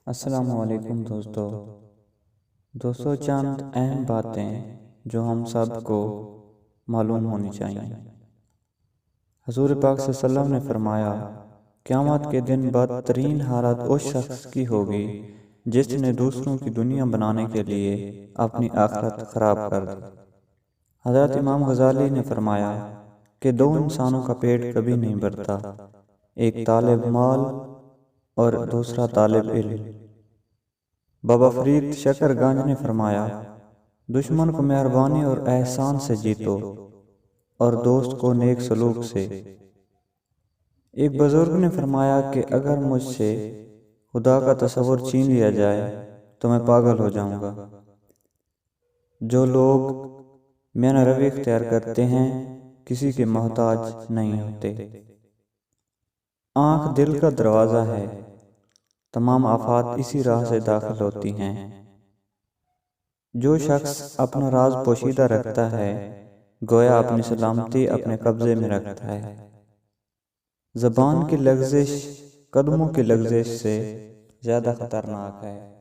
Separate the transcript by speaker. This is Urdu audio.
Speaker 1: السلام علیکم دوستو چند اہم باتیں جو ہم سب کو معلوم ہونی چاہیے۔ حضور پاک صلی اللہ علیہ وسلم نے فرمایا، قیامت کے دن بدترین حالت اس شخص کی ہوگی جس نے دوسروں کی دنیا بنانے کے لیے اپنی آخرت خراب کر دی۔ حضرت امام غزالی نے فرمایا کہ دو انسانوں کا پیٹ کبھی نہیں بھرتا، ایک طالب مال اور دوسرا طالب علم۔ بابا فرید شکر گنج نے فرمایا، دشمن کو مہربانی اور احسان سے جیتو اور دوست کو نیک سلوک سے۔ ایک بزرگ نے فرمایا کہ اگر مجھ سے خدا کا تصور چھین لیا جائے تو میں پاگل ہو جاؤں گا۔ جو لوگ میانہ روی اختیار کرتے ہیں کسی کے محتاج نہیں ہوتے۔ آنکھ دل کا دروازہ ہے، تمام آفات اسی راہ سے داخل ہوتی ہیں۔ جو شخص اپنا راز پوشیدہ رکھتا ہے گویا اپنی سلامتی اپنے قبضے میں رکھتا ہے۔ زبان کی لغزش قدموں کی لغزش سے زیادہ خطرناک ہے۔